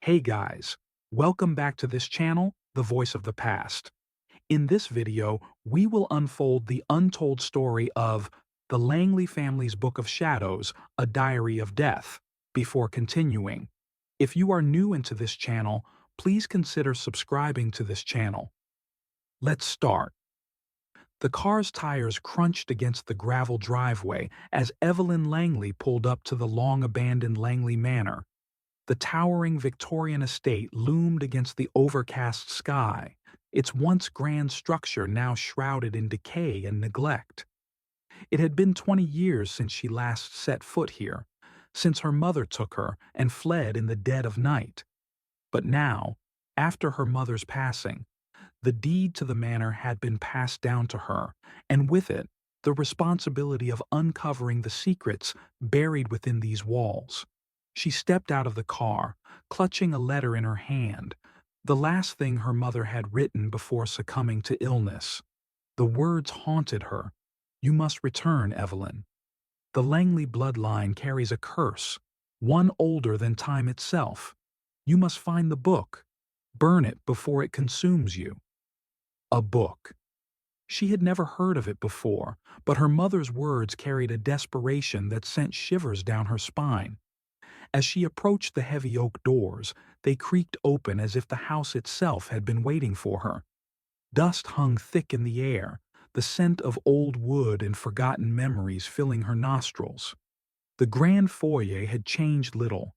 Hey guys, welcome back to this channel, The Voice of the Past. In this video, we will unfold the untold story of the Langley family's Book of Shadows, A Diary of Death. Before continuing, if you are new into this channel, please consider subscribing to this channel. Let's start. The car's tires crunched against the gravel driveway as Evelyn Langley pulled up to the long-abandoned Langley Manor. The towering Victorian estate loomed against the overcast sky, its once grand structure now shrouded in decay and neglect. It had been 20 years since she last set foot here, since her mother took her and fled in the dead of night. But now, after her mother's passing, the deed to the manor had been passed down to her, and with it, the responsibility of uncovering the secrets buried within these walls. She stepped out of the car, clutching a letter in her hand, the last thing her mother had written before succumbing to illness. The words haunted her. "You must return, Evelyn. The Langley bloodline carries a curse, one older than time itself. You must find the book. Burn it before it consumes you." A book. She had never heard of it before, but her mother's words carried a desperation that sent shivers down her spine. As she approached the heavy oak doors, they creaked open as if the house itself had been waiting for her. Dust hung thick in the air, the scent of old wood and forgotten memories filling her nostrils. The grand foyer had changed little.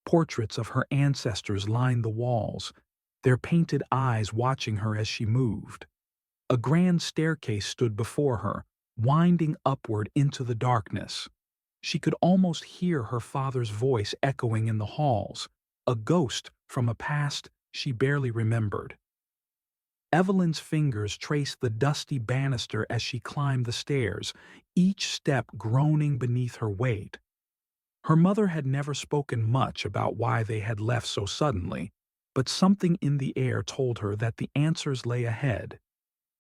Portraits of her ancestors lined the walls, their painted eyes watching her as she moved. A grand staircase stood before her, winding upward into the darkness. She could almost hear her father's voice echoing in the halls, a ghost from a past she barely remembered. Evelyn's fingers traced the dusty banister as she climbed the stairs, each step groaning beneath her weight. Her mother had never spoken much about why they had left so suddenly, but something in the air told her that the answers lay ahead.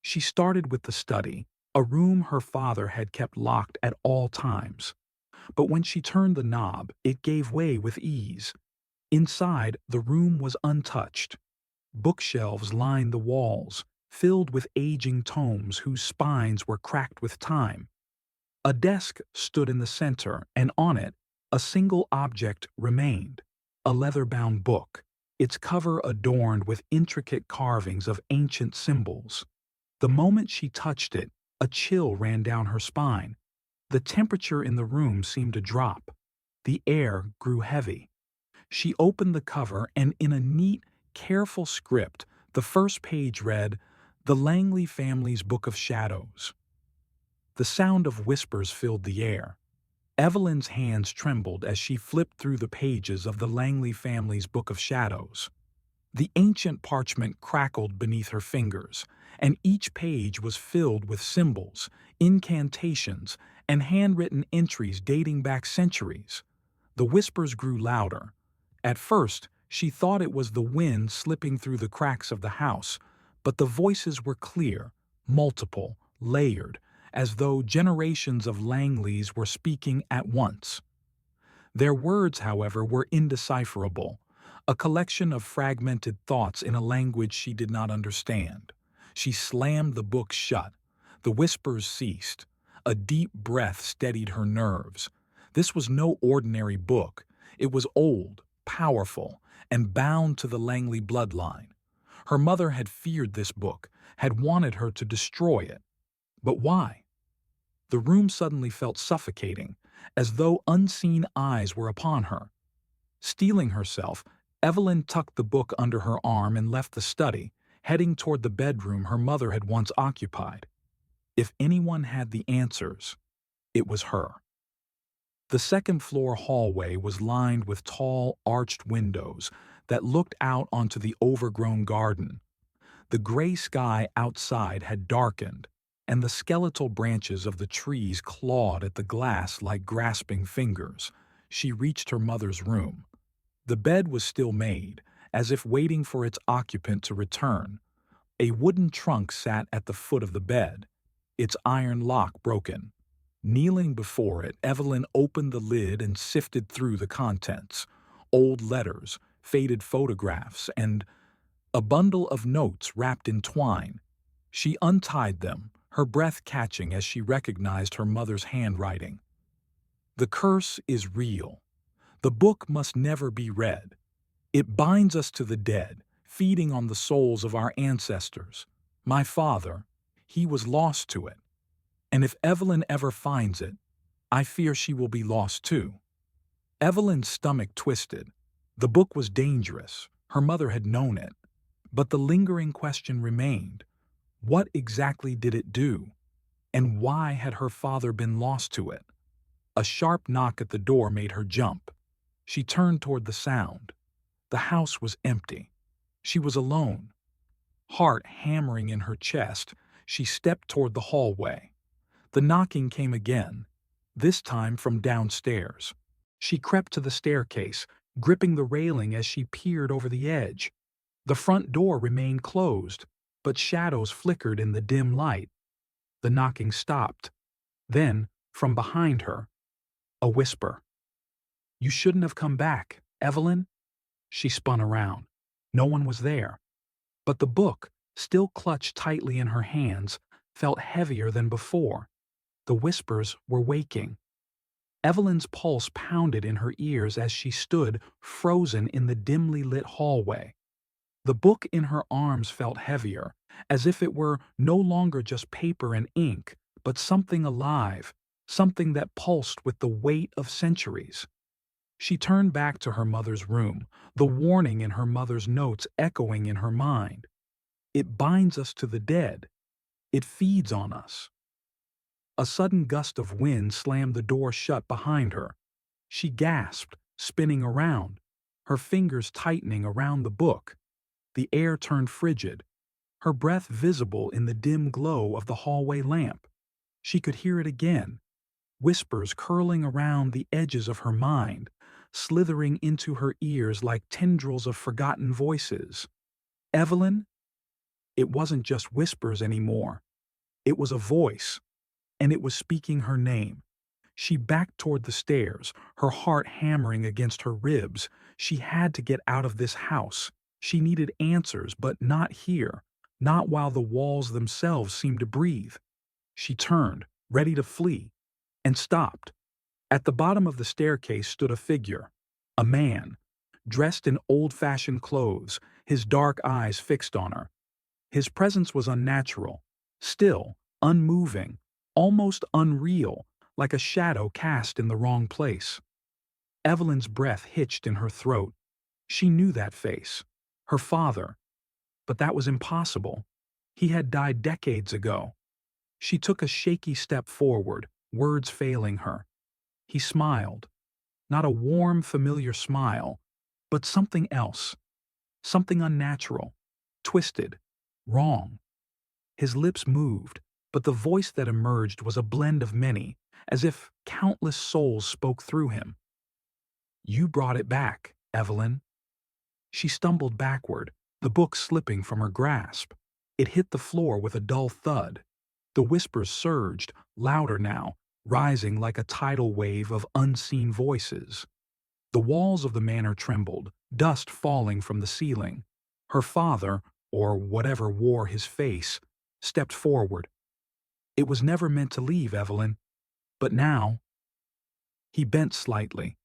She started with the study, a room her father had kept locked at all times. But when she turned the knob, it gave way with ease. Inside, the room was untouched. Bookshelves lined the walls, filled with aging tomes whose spines were cracked with time. A desk stood in the center, and on it, a single object remained, a leather-bound book, its cover adorned with intricate carvings of ancient symbols. The moment she touched it, a chill ran down her spine. The temperature in the room seemed to drop. The air grew heavy. She opened the cover, and in a neat, careful script, the first page read, "The Langley Family's Book of Shadows." The sound of whispers filled the air. Evelyn's hands trembled as she flipped through the pages of the Langley family's Book of Shadows. The ancient parchment crackled beneath her fingers, and each page was filled with symbols, incantations, and handwritten entries dating back centuries. The whispers grew louder. At first, she thought it was the wind slipping through the cracks of the house, but the voices were clear, multiple, layered, as though generations of Langleys were speaking at once. Their words, however, were indecipherable, a collection of fragmented thoughts in a language she did not understand. She slammed the book shut. The whispers ceased. A deep breath steadied her nerves. This was no ordinary book. It was old, powerful, and bound to the Langley bloodline. Her mother had feared this book, had wanted her to destroy it. But why? The room suddenly felt suffocating, as though unseen eyes were upon her. Steeling herself, Evelyn tucked the book under her arm and left the study, heading toward the bedroom her mother had once occupied. If anyone had the answers, it was her. The second-floor hallway was lined with tall, arched windows that looked out onto the overgrown garden. The gray sky outside had darkened, and the skeletal branches of the trees clawed at the glass like grasping fingers. She reached her mother's room. The bed was still made, as if waiting for its occupant to return. A wooden trunk sat at the foot of the bed, its iron lock broken. Kneeling before it, Evelyn opened the lid and sifted through the contents. Old letters, faded photographs, and a bundle of notes wrapped in twine. She untied them, her breath catching as she recognized her mother's handwriting. The curse is real. The book must never be read. It binds us to the dead, feeding on the souls of our ancestors. My father, he was lost to it. And if Evelyn ever finds it, I fear she will be lost too. Evelyn's stomach twisted. The book was dangerous. Her mother had known it. But the lingering question remained. What exactly did it do? And why had her father been lost to it? A sharp knock at the door made her jump. She turned toward the sound. The house was empty. She was alone. Heart hammering in her chest, she stepped toward the hallway. The knocking came again, this time from downstairs. She crept to the staircase, gripping the railing as she peered over the edge. The front door remained closed, but shadows flickered in the dim light. The knocking stopped. Then, from behind her, a whisper. "You shouldn't have come back, Evelyn." She spun around. No one was there. But the book, still clutched tightly in her hands, felt heavier than before. The whispers were waking. Evelyn's pulse pounded in her ears as she stood, frozen in the dimly lit hallway. The book in her arms felt heavier, as if it were no longer just paper and ink, but something alive, something that pulsed with the weight of centuries. She turned back to her mother's room, the warning in her mother's notes echoing in her mind. It binds us to the dead. It feeds on us. A sudden gust of wind slammed the door shut behind her. She gasped, spinning around, her fingers tightening around the book. The air turned frigid, her breath visible in the dim glow of the hallway lamp. She could hear it again, whispers curling around the edges of her mind, slithering into her ears like tendrils of forgotten voices. Evelyn? It wasn't just whispers anymore. It was a voice, and it was speaking her name. She backed toward the stairs, her heart hammering against her ribs. She had to get out of this house. She needed answers, but not here, not while the walls themselves seemed to breathe. She turned, ready to flee, and stopped. At the bottom of the staircase stood a figure, a man, dressed in old-fashioned clothes, his dark eyes fixed on her. His presence was unnatural, still, unmoving, almost unreal, like a shadow cast in the wrong place. Evelyn's breath hitched in her throat. She knew that face. Her father. But that was impossible. He had died decades ago. She took a shaky step forward, words failing her. He smiled. Not a warm, familiar smile, but something else. Something unnatural. Twisted. Wrong. His lips moved, but the voice that emerged was a blend of many, as if countless souls spoke through him. "You brought it back, Evelyn." She stumbled backward, the book slipping from her grasp. It hit the floor with a dull thud. The whispers surged, louder now, rising like a tidal wave of unseen voices. The walls of the manor trembled, dust falling from the ceiling. Her father, or whatever wore his face, stepped forward. "It was never meant to leave, Evelyn. But now—" He bent slightly,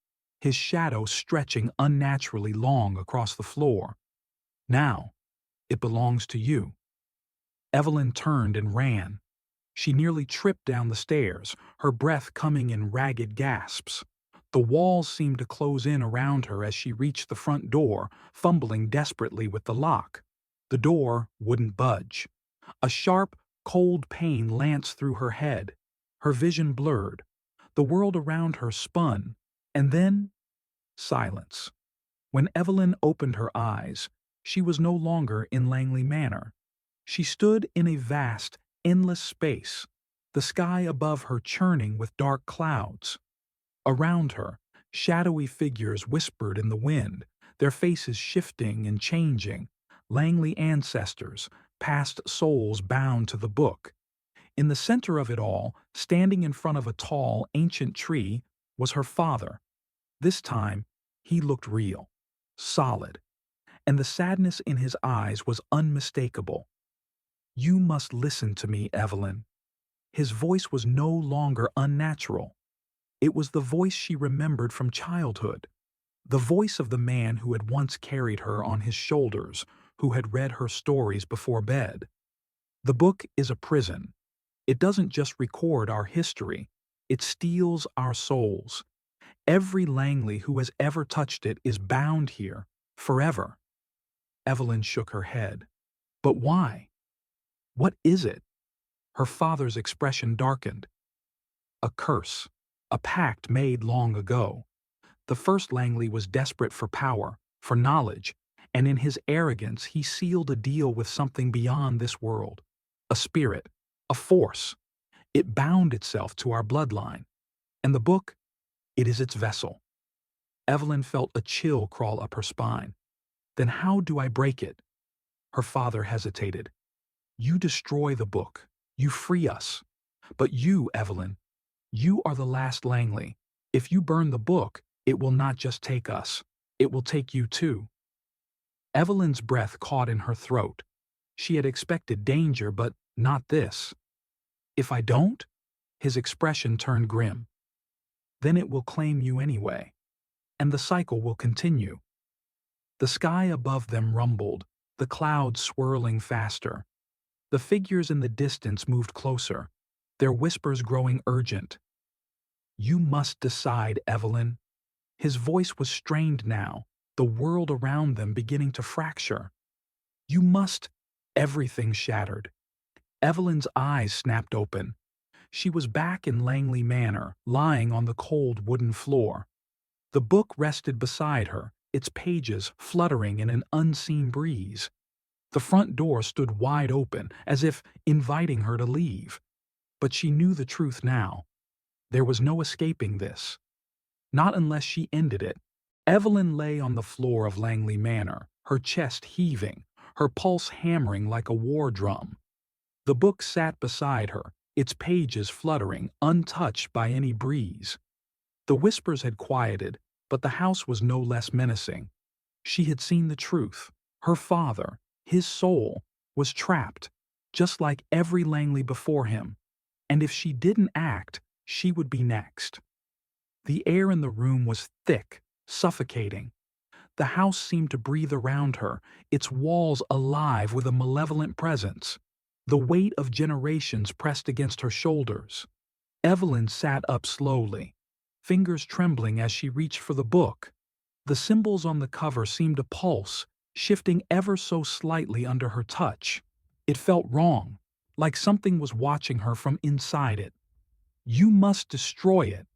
his shadow stretching unnaturally long across the floor. "Now, it belongs to you." Evelyn turned and ran. She nearly tripped down the stairs, her breath coming in ragged gasps. The walls seemed to close in around her as she reached the front door, fumbling desperately with the lock. The door wouldn't budge. A sharp, cold pain lanced through her head. Her vision blurred. The world around her spun, and then silence. When Evelyn opened her eyes, she was no longer in Langley Manor. She stood in a vast, endless space, the sky above her churning with dark clouds. Around her, shadowy figures whispered in the wind, their faces shifting and changing, Langley ancestors, past souls bound to the book. In the center of it all, standing in front of a tall, ancient tree, was her father. This time, he looked real. solid, and the sadness in his eyes was unmistakable. "You must listen to me, Evelyn." His voice was no longer unnatural. It was the voice she remembered from childhood, the voice of the man who had once carried her on his shoulders, who had read her stories before bed. The book is a prison. It doesn't just record our history, it steals our souls. Every Langley who has ever touched it is bound here, forever. Evelyn shook her head. But why? What is it? Her father's expression darkened. A curse, a pact made long ago. The first Langley was desperate for power, for knowledge, and in his arrogance he sealed a deal with something beyond this world. A spirit, a force. It bound itself to our bloodline. And the book, it is its vessel. Evelyn felt a chill crawl up her spine. Then how do I break it? Her father hesitated. You destroy the book. You free us. But you, Evelyn, you are the last Langley. If you burn the book, it will not just take us. It will take you too. Evelyn's breath caught in her throat. She had expected danger, but not this. If I don't? His expression turned grim. Then it will claim you anyway. And the cycle will continue. The sky above them rumbled, the clouds swirling faster. The figures in the distance moved closer, their whispers growing urgent. You must decide, Evelyn. His voice was strained now, the world around them beginning to fracture. You must. Everything shattered. Evelyn's eyes snapped open. She was back in Langley Manor, lying on the cold wooden floor. The book rested beside her, its pages fluttering in an unseen breeze. The front door stood wide open, as if inviting her to leave. But she knew the truth now. There was no escaping this. Not unless she ended it. Evelyn lay on the floor of Langley Manor, her chest heaving, her pulse hammering like a war drum. The book sat beside her, its pages fluttering, untouched by any breeze. The whispers had quieted, but the house was no less menacing. She had seen the truth. Her father, his soul, was trapped, just like every Langley before him. And if she didn't act, she would be next. The air in the room was thick, suffocating. The house seemed to breathe around her, its walls alive with a malevolent presence. The weight of generations pressed against her shoulders. Evelyn sat up slowly, fingers trembling as she reached for the book. The symbols on the cover seemed to pulse, shifting ever so slightly under her touch. It felt wrong, like something was watching her from inside it. You must destroy it.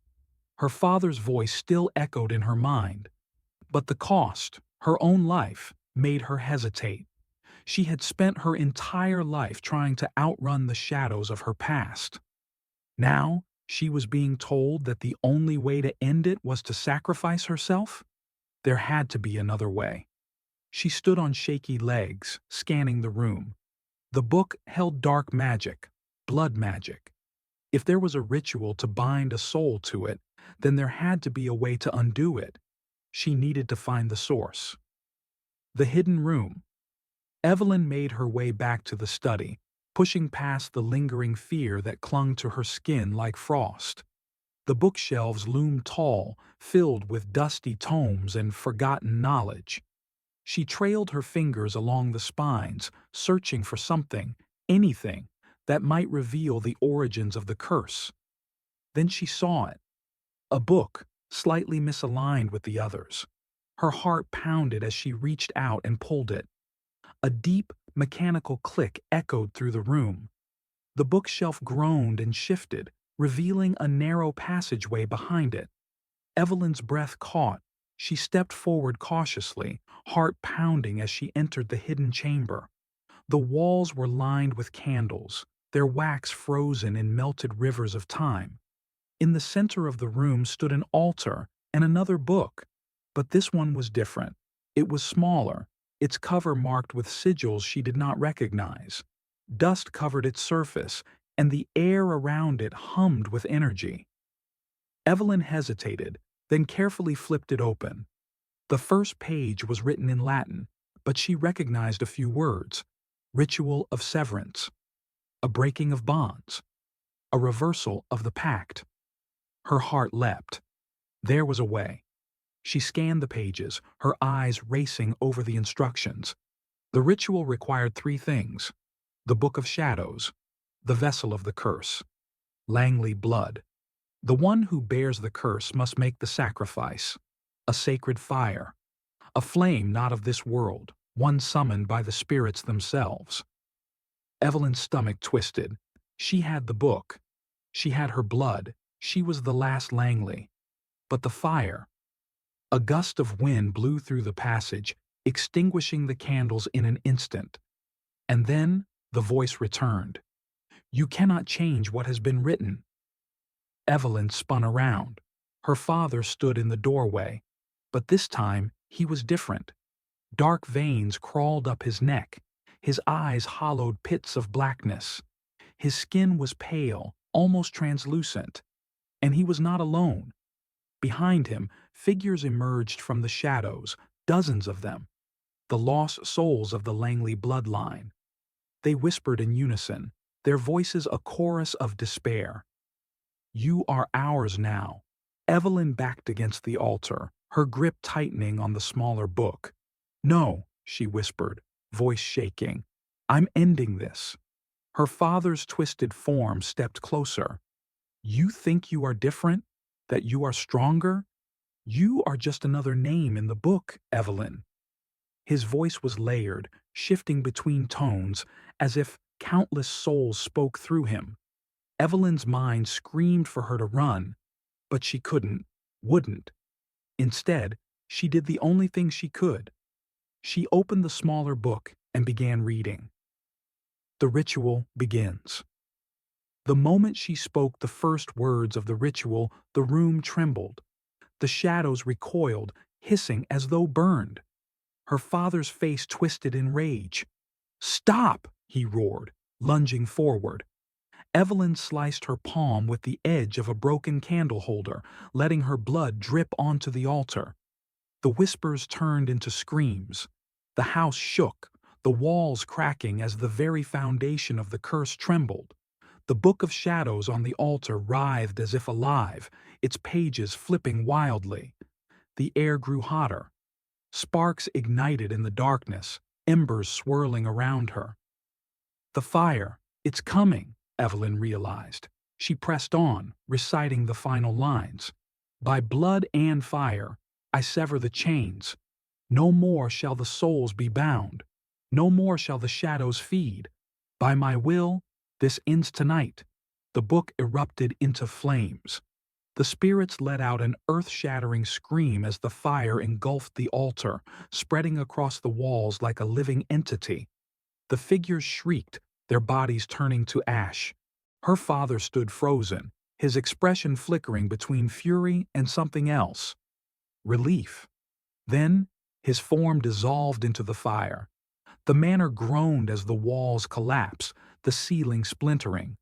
Her father's voice still echoed in her mind. But the cost, her own life, made her hesitate. She had spent her entire life trying to outrun the shadows of her past. Now, she was being told that the only way to end it was to sacrifice herself? There had to be another way. She stood on shaky legs, scanning the room. The book held dark magic, blood magic. If there was a ritual to bind a soul to it, then there had to be a way to undo it. She needed to find the source. The hidden room. Evelyn made her way back to the study, pushing past the lingering fear that clung to her skin like frost. The bookshelves loomed tall, filled with dusty tomes and forgotten knowledge. She trailed her fingers along the spines, searching for something, anything, that might reveal the origins of the curse. Then she saw it. A book, slightly misaligned with the others. Her heart pounded as she reached out and pulled it. A deep, mechanical click echoed through the room. The bookshelf groaned and shifted, revealing a narrow passageway behind it. Evelyn's breath caught. She stepped forward cautiously, heart pounding as she entered the hidden chamber. The walls were lined with candles, their wax frozen in melted rivers of time. In the center of the room stood an altar and another book, but this one was different. It was smaller, its cover marked with sigils she did not recognize. Dust covered its surface, and the air around it hummed with energy. Evelyn hesitated, then carefully flipped it open. The first page was written in Latin, but she recognized a few words: ritual of severance, a breaking of bonds, a reversal of the pact. Her heart leapt. There was a way. She scanned the pages, her eyes racing over the instructions. The ritual required three things: the Book of Shadows, the vessel of the curse, Langley blood. The one who bears the curse must make the sacrifice, a sacred fire, a flame not of this world, one summoned by the spirits themselves. Evelyn's stomach twisted. She had the book. She had her blood. She was the last Langley. But the fire. A gust of wind blew through the passage, extinguishing the candles in an instant. And then the voice returned. You cannot change what has been written. Evelyn spun around. Her father stood in the doorway, but this time he was different. Dark veins crawled up his neck, his eyes hollowed pits of blackness. His skin was pale, almost translucent, and he was not alone. Behind him, figures emerged from the shadows, dozens of them, the lost souls of the Langley bloodline. They whispered in unison, their voices a chorus of despair. You are ours now. Evelyn backed against the altar, her grip tightening on the smaller book. No, she whispered, voice shaking. I'm ending this. Her father's twisted form stepped closer. You think you are different? That you are stronger? You are just another name in the book, Evelyn. His voice was layered, shifting between tones, as if countless souls spoke through him. Evelyn's mind screamed for her to run, but she couldn't, wouldn't. Instead, she did the only thing she could. She opened the smaller book and began reading. The ritual begins. The moment she spoke the first words of the ritual, the room trembled. The shadows recoiled, hissing as though burned. Her father's face twisted in rage. Stop! He roared, lunging forward. Evelyn sliced her palm with the edge of a broken candle holder, letting her blood drip onto the altar. The whispers turned into screams. The house shook, the walls cracking as the very foundation of the curse trembled. The Book of Shadows on the altar writhed as if alive, its pages flipping wildly. The air grew hotter. Sparks ignited in the darkness, embers swirling around her. The fire, it's coming, Evelyn realized. She pressed on, reciting the final lines. By blood and fire, I sever the chains. No more shall the souls be bound. No more shall the shadows feed. By my will, this ends tonight. The book erupted into flames. The spirits let out an earth-shattering scream as the fire engulfed the altar, spreading across the walls like a living entity. The figures shrieked, their bodies turning to ash. Her father stood frozen, his expression flickering between fury and something else. Relief. Then, his form dissolved into the fire. The manor groaned as the walls collapsed, the ceiling splintering.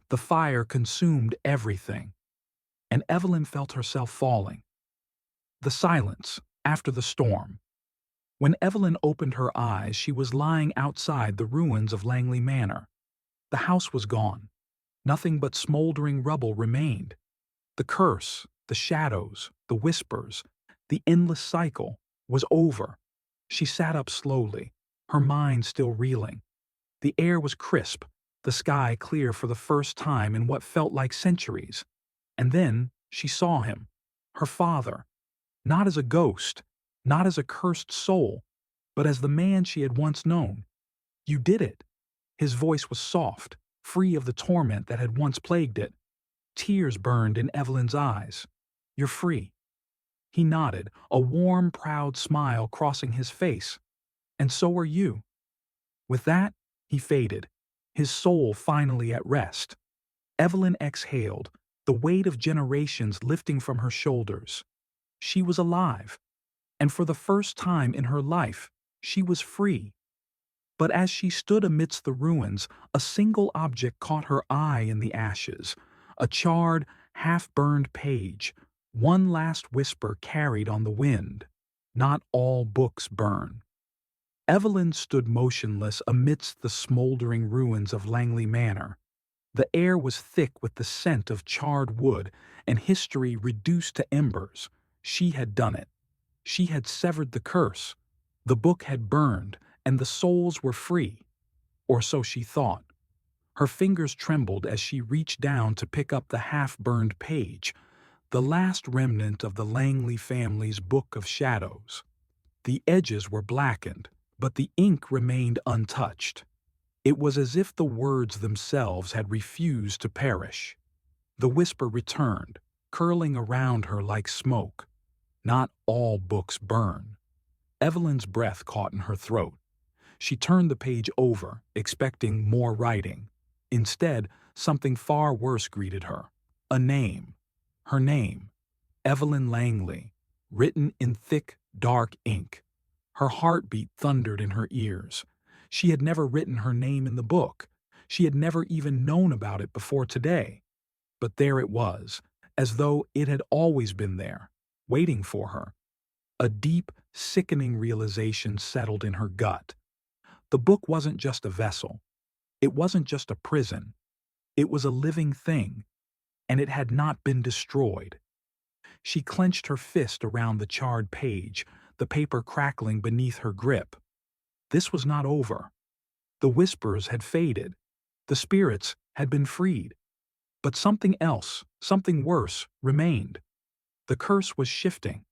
The fire consumed everything. And Evelyn felt herself falling. The silence after the storm. When Evelyn opened her eyes, she was lying outside the ruins of Langley Manor. The house was gone. Nothing but smoldering rubble remained. The curse, the shadows, the whispers, the endless cycle was over. She sat up slowly, her mind still reeling. The air was crisp, the sky clear for the first time in what felt like centuries. And then she saw him, her father, not as a ghost, not as a cursed soul, but as the man she had once known. You did it. His voice was soft, free of the torment that had once plagued it. Tears burned in Evelyn's eyes. You're free. He nodded, a warm, proud smile crossing his face. And so are you. With that, he faded, his soul finally at rest. Evelyn exhaled, the weight of generations lifting from her shoulders. She was alive, and for the first time in her life, she was free. But as she stood amidst the ruins, a single object caught her eye in the ashes, a charred, half-burned page, one last whisper carried on the wind. Not all books burn. Evelyn stood motionless amidst the smoldering ruins of Langley Manor. The air was thick with the scent of charred wood and history reduced to embers. She had done it. She had severed the curse. The book had burned, and the souls were free. Or so she thought. Her fingers trembled as she reached down to pick up the half-burned page, the last remnant of the Langley family's Book of Shadows. The edges were blackened, but the ink remained untouched. It was as if the words themselves had refused to perish. The whisper returned, curling around her like smoke. Not all books burn. Evelyn's breath caught in her throat. She turned the page over, expecting more writing. Instead, something far worse greeted her. A name. Her name. Evelyn Langley, written in thick, dark ink. Her heartbeat thundered in her ears. She had never written her name in the book. She had never even known about it before today. But there it was, as though it had always been there, waiting for her. A deep, sickening realization settled in her gut. The book wasn't just a vessel. It wasn't just a prison. It was a living thing, and it had not been destroyed. She clenched her fist around the charred page, the paper crackling beneath her grip. This was not over. The whispers had faded. The spirits had been freed. But something else, something worse, remained. The curse was shifting.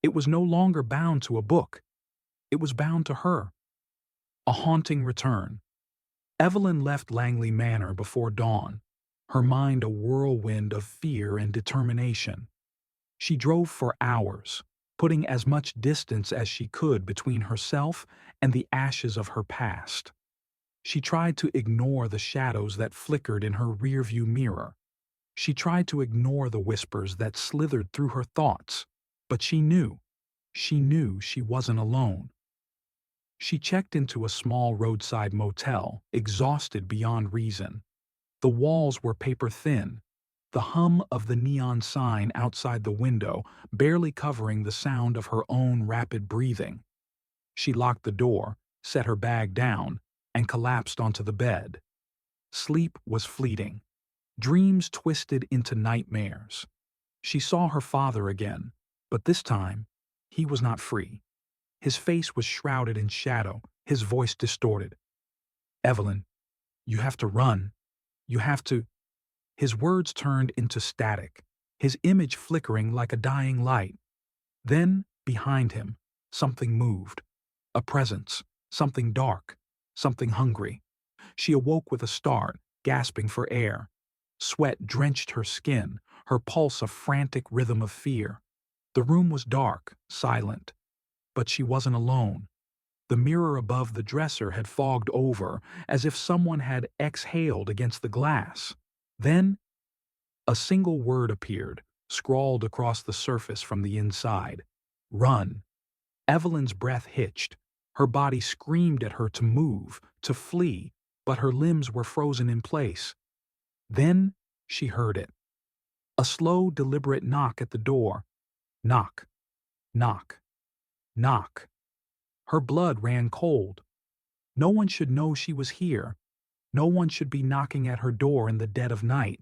It was no longer bound to a book. It was bound to her. A haunting return. Evelyn left Langley Manor before dawn, her mind a whirlwind of fear and determination. She drove for hours, putting as much distance as she could between herself and the ashes of her past. She tried to ignore the shadows that flickered in her rearview mirror. She tried to ignore the whispers that slithered through her thoughts, but she knew she wasn't alone. She checked into a small roadside motel, exhausted beyond reason. The walls were paper-thin, the hum of the neon sign outside the window barely covering the sound of her own rapid breathing. She locked the door, set her bag down, and collapsed onto the bed. Sleep was fleeting. Dreams twisted into nightmares. She saw her father again, but this time, he was not free. His face was shrouded in shadow, his voice distorted. "Evelyn, you have to run. You have to—" His words turned into static, his image flickering like a dying light. Then, behind him, something moved. A presence, something dark, something hungry. She awoke with a start, gasping for air. Sweat drenched her skin, her pulse a frantic rhythm of fear. The room was dark, silent. But she wasn't alone. The mirror above the dresser had fogged over, as if someone had exhaled against the glass. Then, a single word appeared, scrawled across the surface from the inside. "Run." Evelyn's breath hitched. Her body screamed at her to move, to flee, but her limbs were frozen in place. Then she heard it. A slow, deliberate knock at the door. Knock. Knock. Knock. Her blood ran cold. No one should know she was here. No one should be knocking at her door in the dead of night.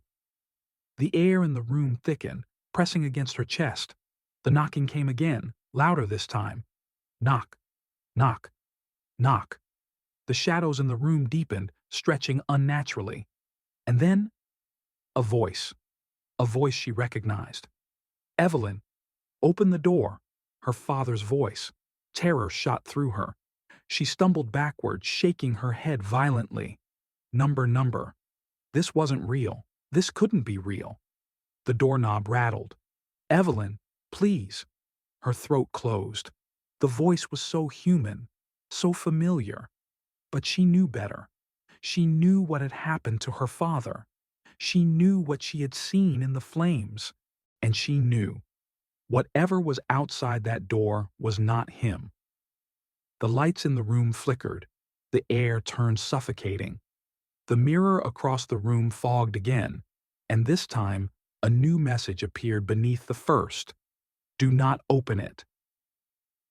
The air in the room thickened, pressing against her chest. The knocking came again, louder this time. Knock. Knock. Knock. The shadows in the room deepened, stretching unnaturally. And then, a voice. A voice she recognized. "Evelyn, open the door." Her father's voice. Terror shot through her. She stumbled backward, shaking her head violently. Number. This wasn't real. This couldn't be real. The doorknob rattled. "Evelyn, please." Her throat closed. The voice was so human, so familiar. But she knew better. She knew what had happened to her father. She knew what she had seen in the flames. And she knew. Whatever was outside that door was not him. The lights in the room flickered. The air turned suffocating. The mirror across the room fogged again, and this time a new message appeared beneath the first. "Do not open it."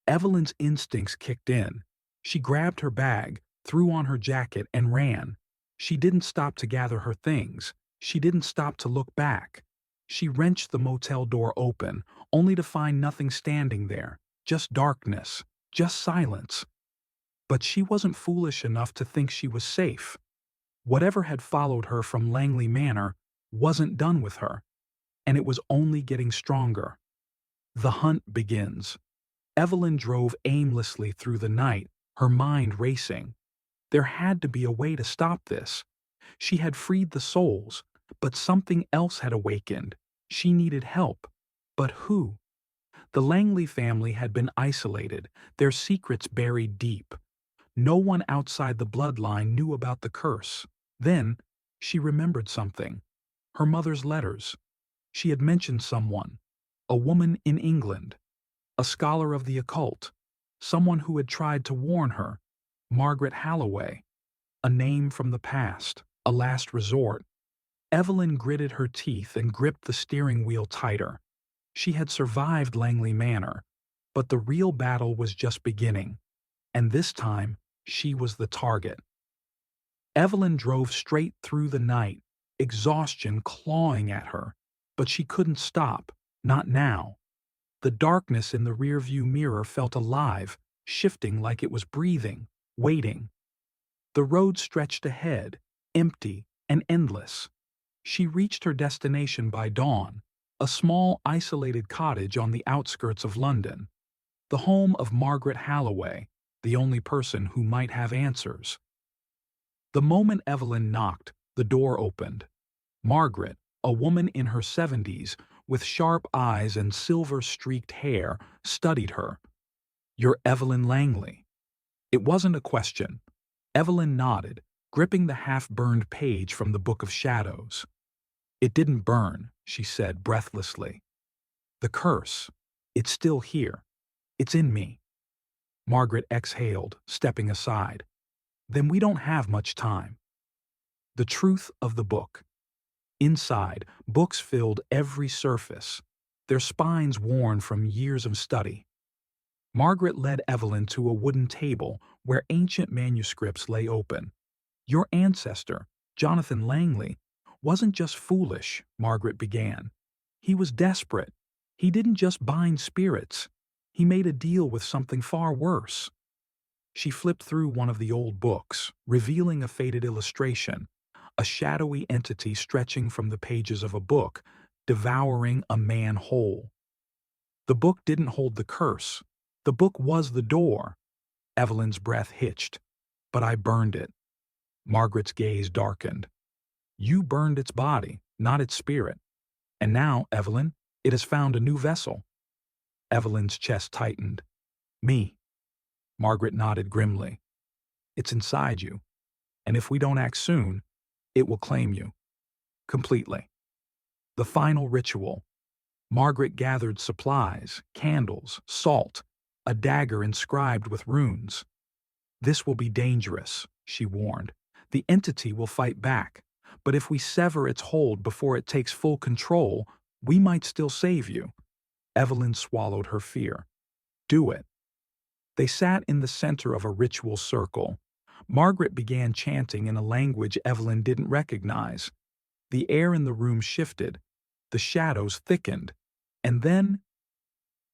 Evelyn's instincts kicked in. She grabbed her bag, threw on her jacket, and ran. She didn't stop to gather her things. She didn't stop to look back. She wrenched the motel door open, only to find nothing standing there, just darkness, just silence. But she wasn't foolish enough to think she was safe. Whatever had followed her from Langley Manor wasn't done with her, and it was only getting stronger. The hunt begins. Evelyn drove aimlessly through the night, her mind racing. There had to be a way to stop this. She had freed the souls, but something else had awakened. She needed help. But who? The Langley family had been isolated, their secrets buried deep. No one outside the bloodline knew about the curse. Then, she remembered something. Her mother's letters. She had mentioned someone. A woman in England. A scholar of the occult. Someone who had tried to warn her. Margaret Halloway. A name from the past. A last resort. Evelyn gritted her teeth and gripped the steering wheel tighter. She had survived Langley Manor, but the real battle was just beginning. And this time, she was the target. Evelyn drove straight through the night, exhaustion clawing at her. But she couldn't stop, not now. The darkness in the rearview mirror felt alive, shifting like it was breathing, waiting. The road stretched ahead, empty and endless. She reached her destination by dawn, a small, isolated cottage on the outskirts of London. The home of Margaret Halloway, the only person who might have answers. The moment Evelyn knocked, the door opened. Margaret, a woman in her 70s, with sharp eyes and silver-streaked hair, studied her. "You're Evelyn Langley." It wasn't a question. Evelyn nodded, gripping the half-burned page from the Book of Shadows. "It didn't burn," she said breathlessly. "The curse. It's still here. It's in me." Margaret exhaled, stepping aside. "Then we don't have much time." The truth of the book. Inside, books filled every surface, their spines worn from years of study. Margaret led Evelyn to a wooden table where ancient manuscripts lay open. "Your ancestor, Jonathan Langley, wasn't just foolish," Margaret began. "He was desperate. He didn't just bind spirits. He made a deal with something far worse." She flipped through one of the old books, revealing a faded illustration, a shadowy entity stretching from the pages of a book, devouring a man whole. The book didn't hold the curse. The book was the door. Evelyn's breath hitched. "But I burned it." Margaret's gaze darkened. "You burned its body, not its spirit. And now, Evelyn, it has found a new vessel." Evelyn's chest tightened. "Me." Margaret nodded grimly. "It's inside you. And if we don't act soon, it will claim you. Completely." The final ritual. Margaret gathered supplies, candles, salt, a dagger inscribed with runes. "This will be dangerous," she warned. "The entity will fight back. But if we sever its hold before it takes full control, we might still save you." Evelyn swallowed her fear. "Do it." They sat in the center of a ritual circle. Margaret began chanting in a language Evelyn didn't recognize. The air in the room shifted. The shadows thickened. And then,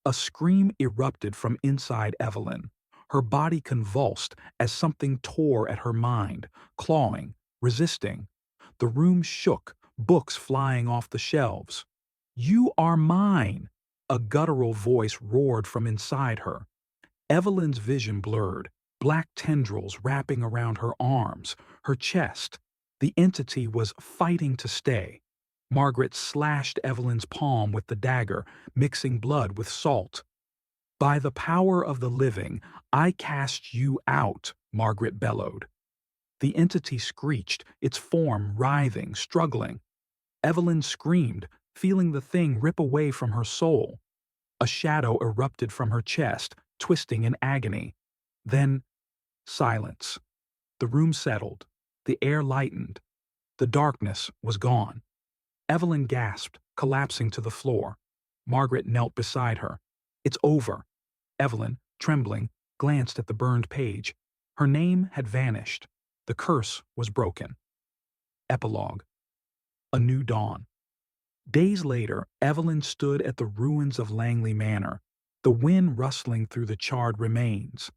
a scream erupted from inside Evelyn. Her body convulsed as something tore at her mind, clawing, resisting. The room shook, books flying off the shelves. "You are mine!" A guttural voice roared from inside her. Evelyn's vision blurred, black tendrils wrapping around her arms, her chest. The entity was fighting to stay. Margaret slashed Evelyn's palm with the dagger, mixing blood with salt. "By the power of the living, I cast you out," Margaret bellowed. The entity screeched, its form writhing, struggling. Evelyn screamed, feeling the thing rip away from her soul. A shadow erupted from her chest, twisting in agony. Then, silence. The room settled. The air lightened. The darkness was gone. Evelyn gasped, collapsing to the floor. Margaret knelt beside her. "It's over." "Evelyn, trembling, glanced at the burned page. Her name had vanished. The curse was broken. Epilogue. A new dawn. Days later, Evelyn stood at the ruins of Langley Manor, the wind rustling through the charred remains.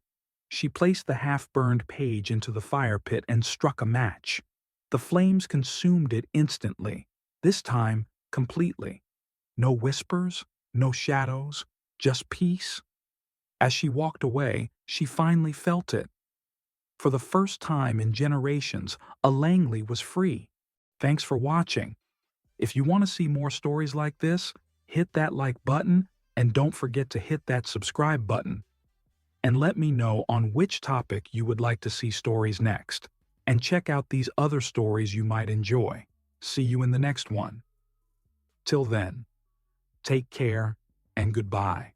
She placed the half-burned page into the fire pit and struck a match. The flames consumed it instantly, this time completely. No whispers, no shadows, just peace. As she walked away, she finally felt it. For the first time in generations, a Langley was free. Thanks for watching. If you want to see more stories like this, hit that like button and don't forget to hit that subscribe button. And let me know on which topic you would like to see stories next. And check out these other stories you might enjoy. See you in the next one. Till then, take care and goodbye.